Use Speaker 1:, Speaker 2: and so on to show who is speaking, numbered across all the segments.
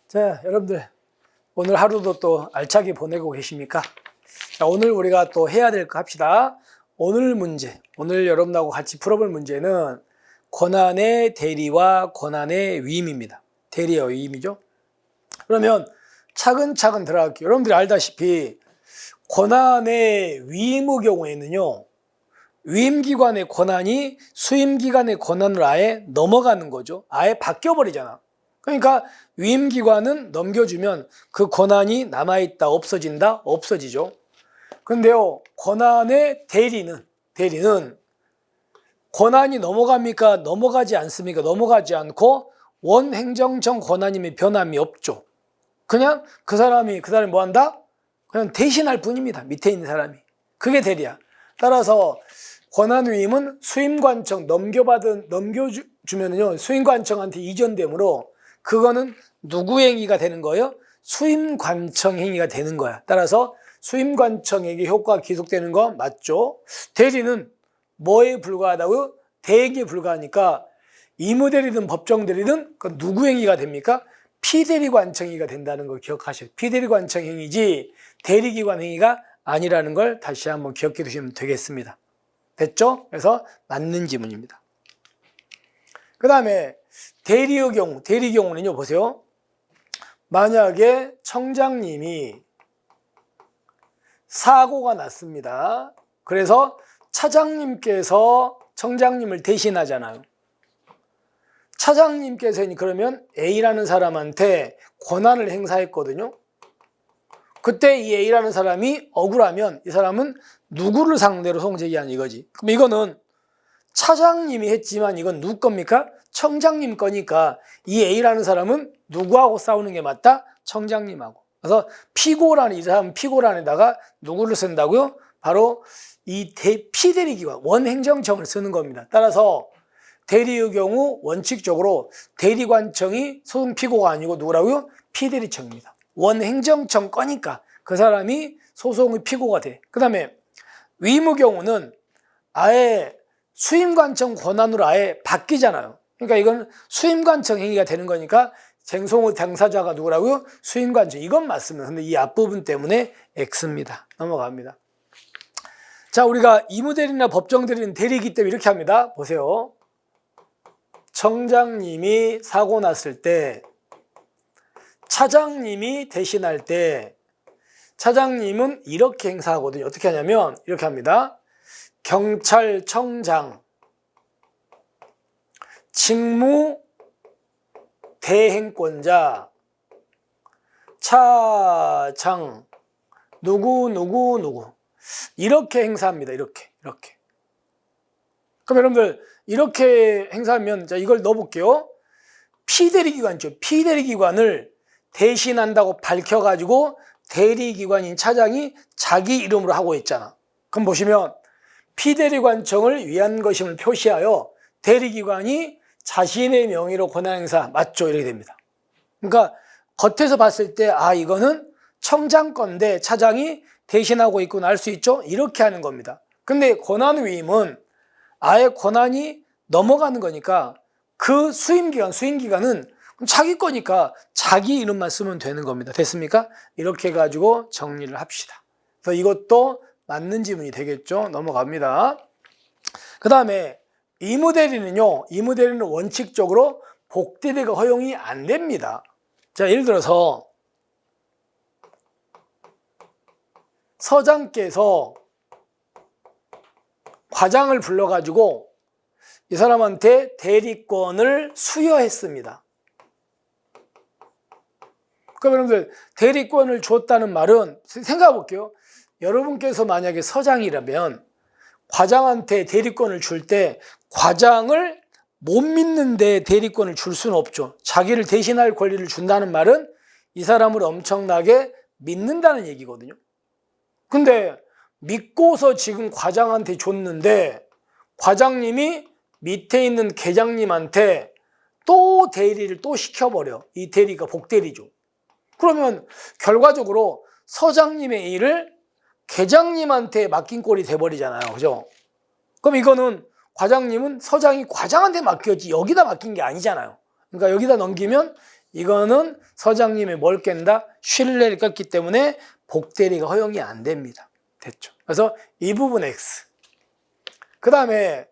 Speaker 1: 자, 여러분들 오늘 하루도 또 알차게 보내고 계십니까? 자, 오늘 우리가 또 해야 될 거 합시다. 오늘 문제, 오늘 여러분하고 같이 풀어볼 문제는 권한의 대리와 권한의 위임입니다. 대리와 위임이죠. 그러면 차근차근 들어갈게요. 여러분들이 알다시피 권한의 위임의 경우에는요, 위임기관의 권한이 수임기관의 권한을 아예 넘어가는 거죠. 아예 바뀌어버리잖아. 그러니까 위임기관은 넘겨주면 그 권한이 남아있다, 없어진다, 없어지죠. 근데요, 권한의 대리는 권한이 넘어갑니까? 넘어가지 않습니까? 넘어가지 않고 원행정청 권한임의 변함이 없죠. 그냥 그 사람이 뭐 한다? 그냥 대신할 뿐입니다. 밑에 있는 사람이. 그게 대리야. 따라서 권한위임은 수임관청 넘겨주면요, 수임관청한테 이전되므로 그거는 누구 행위가 되는 거예요? 수임관청 행위가 되는 거야. 따라서 수임관청에게 효과가 기속되는 거 맞죠? 대리는 뭐에 불과하다고요? 대행에 불과하니까 이무대리든 법정대리든 그 누구 행위가 됩니까? 피대리관청 행위가 된다는 걸 기억하셔요. 피대리관청 행위지 대리기관 행위가 아니라는 걸 다시 한번 기억해 두시면 되겠습니다. 됐죠? 그래서 맞는 지문입니다. 그 다음에 대리의 경우는요, 보세요. 만약에 청장님이 사고가 났습니다. 그래서 차장님께서 청장님을 대신하잖아요. 차장님께서 그러면 A라는 사람한테 권한을 행사했거든요. 그때 이 A라는 사람이 억울하면 이 사람은 누구를 상대로 소송제기하는 이거지. 그럼 이거는 차장님이 했지만 이건 누구 겁니까? 청장님 거니까 이 A라는 사람은 누구하고 싸우는 게 맞다? 청장님하고. 그래서 이 사람은 피고란에다가 누구를 쓴다고요? 바로 이 피대리기관, 원행정청을 쓰는 겁니다. 따라서 대리의 경우 원칙적으로 대리관청이 소송 피고가 아니고 누구라고요? 피대리청입니다. 원행정청 거니까 그 사람이 소송의 피고가 돼. 그 다음에 위임의 경우는 아예 수임관청 권한으로 아예 바뀌잖아요. 그러니까 이건 수임관청 행위가 되는 거니까 쟁송의 당사자가 누구라고요? 수임관청. 이건 맞습니다. 근데 이 앞부분 때문에 X입니다. 넘어갑니다. 자, 우리가 이무대리나 법정대리는 대리이기 때문에 이렇게 합니다. 보세요. 청장님이 사고 났을 때 차장님이 대신할 때 차장님은 이렇게 행사하거든요. 어떻게 하냐면 이렇게 합니다. 경찰청장 직무 대행권자 차장 누구 이렇게 행사합니다. 이렇게. 그럼 여러분들 이렇게 행사하면 자 이걸 넣어볼게요. 피대리기관이죠. 피대리기관을 대신한다고 밝혀가지고 대리기관인 차장이 자기 이름으로 하고 있잖아. 그럼 보시면 피대리관청을 위한 것임을 표시하여 대리기관이 자신의 명의로 권한행사 맞죠? 이렇게 됩니다. 그러니까 겉에서 봤을 때 이거는 청장 건데 차장이 대신하고 있구나 알 수 있죠? 이렇게 하는 겁니다. 근데 권한위임은 아예 권한이 넘어가는 거니까 그 수임기관은 자기 거니까 자기 이름만 쓰면 되는 겁니다. 됐습니까? 이렇게 해가지고 정리를 합시다. 그래서 이것도 맞는 지문이 되겠죠? 넘어갑니다. 그 다음에 이무대리는 원칙적으로 복대리가 허용이 안 됩니다. 자, 예를 들어서 서장께서 과장을 불러가지고 이 사람한테 대리권을 수여했습니다. 그럼 여러분들 대리권을 줬다는 말은 생각해 볼게요. 여러분께서 만약에 서장이라면 과장한테 대리권을 줄 때 과장을 못 믿는데 대리권을 줄 수는 없죠. 자기를 대신할 권리를 준다는 말은 이 사람을 엄청나게 믿는다는 얘기거든요. 근데 믿고서 지금 과장한테 줬는데 과장님이 밑에 있는 계장님한테 또 대리를 또 시켜버려. 이 대리가 복대리죠. 그러면 결과적으로 서장님의 일을 계장님한테 맡긴 꼴이 돼버리잖아요. 그죠? 그럼 이거는 과장님은 서장이 과장한테 맡겼지 여기다 맡긴 게 아니잖아요. 그러니까 여기다 넘기면 이거는 서장님이 뭘 깬다? 신뢰를 깼기 때문에 복대리가 허용이 안 됩니다. 됐죠? 그래서 이 부분 X. 그 다음에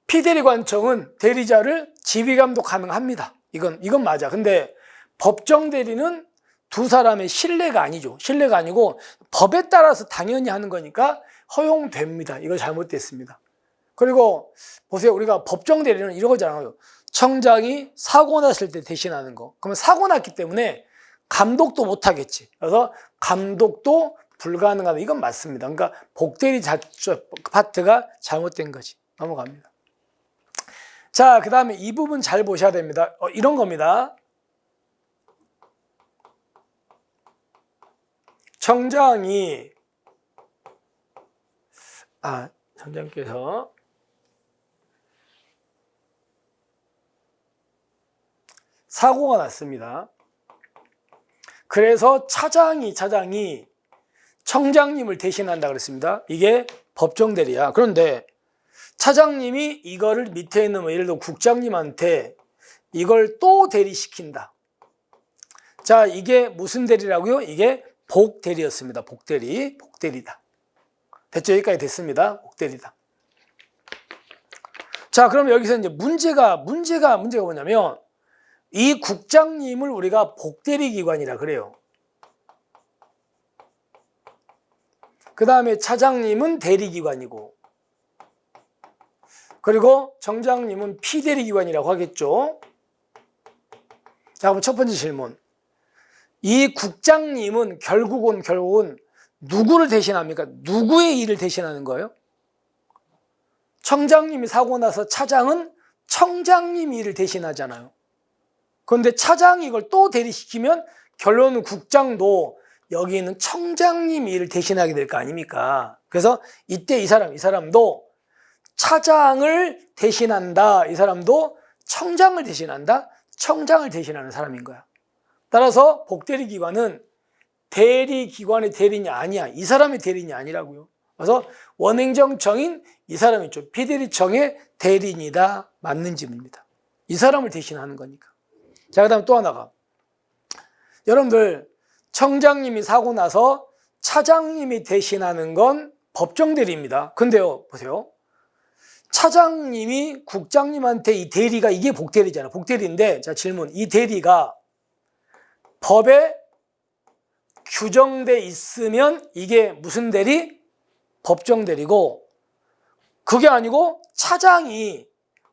Speaker 1: 피대리 관청은 대리자를 지휘감독 가능합니다. 이건 맞아. 근데 법정 대리는 두 사람의 신뢰가 아니죠. 신뢰가 아니고 법에 따라서 당연히 하는 거니까 허용됩니다. 이거 잘못됐습니다. 그리고 보세요. 우리가 법정 대리는 이런 거잖아요. 청장이 사고 났을 때 대신하는 거. 그러면 사고 났기 때문에 감독도 못 하겠지. 그래서 감독도 불가능하다. 이건 맞습니다. 그러니까 복대리 파트가 잘못된 거지. 넘어갑니다. 자, 그 다음에 이 부분 잘 보셔야 됩니다. 이런 겁니다. 청장이 청장께서 사고가 났습니다. 그래서 차장이 청장님을 대신한다 그랬습니다. 이게 법정 대리야. 그런데 차장님이 이거를 밑에 있는 예를 들어 국장님한테 이걸 또 대리시킨다. 자, 이게 무슨 대리라고요? 이게 복대리였습니다. 복대리다. 됐죠? 여기까지 됐습니다. 복대리다. 자, 그럼 여기서 이제 문제가 뭐냐면 이 국장님을 우리가 복대리 기관이라 그래요. 그 다음에 차장님은 대리기관이고, 그리고 정장님은 피대리기관이라고 하겠죠. 자, 그럼 첫 번째 질문. 이 국장님은 결국은 누구를 대신합니까? 누구의 일을 대신하는 거예요? 청장님이 사고 나서 차장은 청장님 일을 대신하잖아요. 그런데 차장이 이걸 또 대리시키면 결론은 국장도 여기 있는 청장님 일을 대신하게 될 거 아닙니까? 그래서 이때 이 사람도 차장을 대신한다. 이 사람도 청장을 대신한다. 청장을 대신하는 사람인 거야. 따라서 복대리기관은 대리기관의 대리인이 아니야. 이 사람의 대리인이 아니라고요. 그래서 원행정청인 이 사람이죠. 피대리청의 대리인이다. 맞는 질문입니다. 이 사람을 대신하는 거니까. 자, 그 다음에 또 하나가, 여러분들 청장님이 사고 나서 차장님이 대신하는 건 법정 대리입니다. 근데요, 보세요. 차장님이 국장님한테 이 대리가 이게 복대리잖아요. 복대리인데, 자, 질문. 이 대리가 법에 규정돼 있으면 이게 무슨 대리? 법정 대리고, 그게 아니고 차장이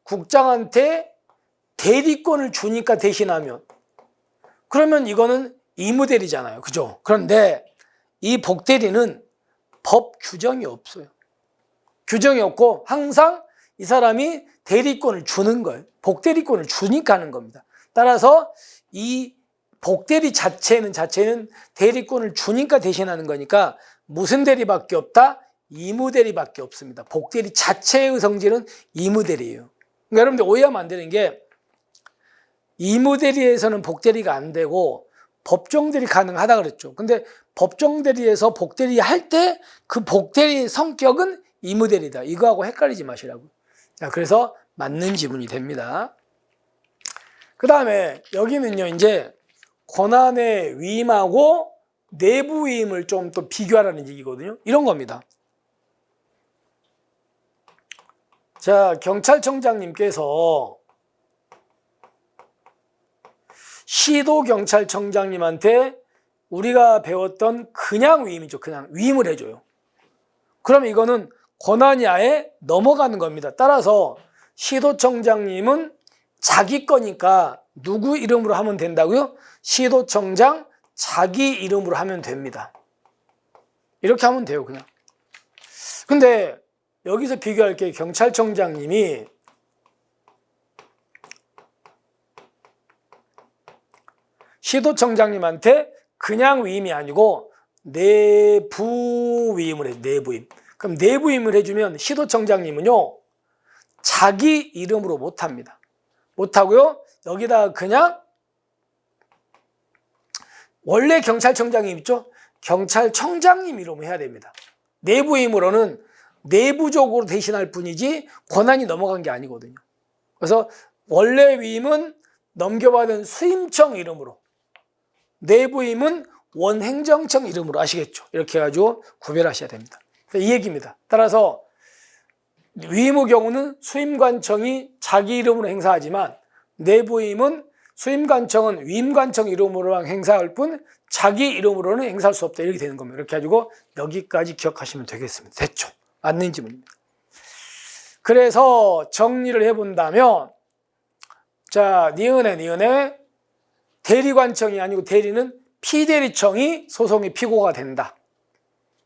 Speaker 1: 국장한테 대리권을 주니까 대신하면, 그러면 이거는 의무대리잖아요. 그죠? 그런데 이 복대리는 법 규정이 없어요. 규정이 없고 항상 이 사람이 대리권을 주는 거예요. 복대리권을 주니까 하는 겁니다. 따라서 이 복대리 자체는 대리권을 주니까 대신하는 거니까 무슨 대리밖에 없다? 의무대리밖에 없습니다. 복대리 자체의 성질은 의무대리예요. 그러니까 여러분들 오해하면 안 되는 게, 의무대리에서는 복대리가 안 되고 법정대리 가능하다 그랬죠. 근데 법정대리에서 복대리 할 때 그 복대리의 성격은 의무대리다. 이거하고 헷갈리지 마시라고. 자, 그래서 맞는 지문이 됩니다. 그 다음에 여기는요, 이제 권한의 위임하고 내부 위임을 좀 또 비교하라는 얘기거든요. 이런 겁니다. 자, 경찰청장님께서 시도경찰청장님한테 우리가 배웠던 그냥 위임이죠. 그냥 위임을 해줘요. 그럼 이거는 권한이 아예 넘어가는 겁니다. 따라서 시도청장님은 자기 거니까 누구 이름으로 하면 된다고요? 시도청장 자기 이름으로 하면 됩니다. 이렇게 하면 돼요, 그냥. 근데 여기서 비교할 게, 경찰청장님이 시도청장님한테 그냥 위임이 아니고 내부 위임을 해요. 내부 위임. 그럼 내부 위임을 해주면 시도청장님은요, 자기 이름으로 못합니다. 못하고요, 여기다가 그냥 원래 경찰청장님 있죠? 경찰청장님 이름으로 해야 됩니다. 내부 위임으로는 내부적으로 대신할 뿐이지 권한이 넘어간 게 아니거든요. 그래서 원래 위임은 넘겨받은 수임청 이름으로, 내부임은 원행정청 이름으로. 아시겠죠? 이렇게 해가지고 구별하셔야 됩니다. 이 얘기입니다. 따라서 위임의 경우는 수임관청이 자기 이름으로 행사하지만 내부임은 수임관청은 위임관청 이름으로만 행사할 뿐 자기 이름으로는 행사할 수 없다. 이렇게 되는 겁니다. 이렇게 해가지고 여기까지 기억하시면 되겠습니다. 됐죠? 맞는 지문입니다. 그래서 정리를 해본다면, 자, 니은에 대리관청이 아니고 대리는 피대리청이 소송의 피고가 된다.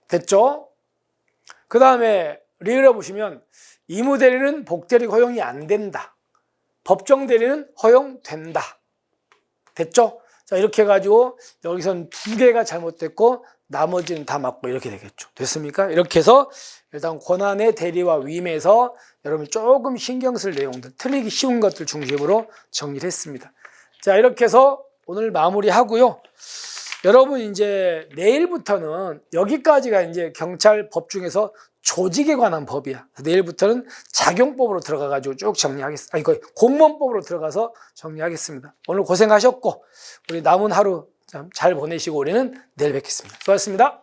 Speaker 1: 됐죠? 그 다음에 리을에 보시면 이무대리는 복대리 허용이 안 된다. 법정대리는 허용된다. 됐죠? 자, 이렇게 해가지고 여기선 2개가 잘못됐고 나머지는 다 맞고 이렇게 되겠죠. 됐습니까? 이렇게 해서 일단 권한의 대리와 위임에서 여러분이 조금 신경 쓸 내용들, 틀리기 쉬운 것들 중심으로 정리를 했습니다. 자, 이렇게 해서 오늘 마무리하고요. 여러분 이제 내일부터는 여기까지가 이제 경찰 법 중에서 조직에 관한 법이야. 내일부터는 작용법으로 들어가가지고 쭉 정리하겠습니다. 아니, 공무원법으로 들어가서 정리하겠습니다. 오늘 고생하셨고 우리 남은 하루 잘 보내시고 우리는 내일 뵙겠습니다. 수고하셨습니다.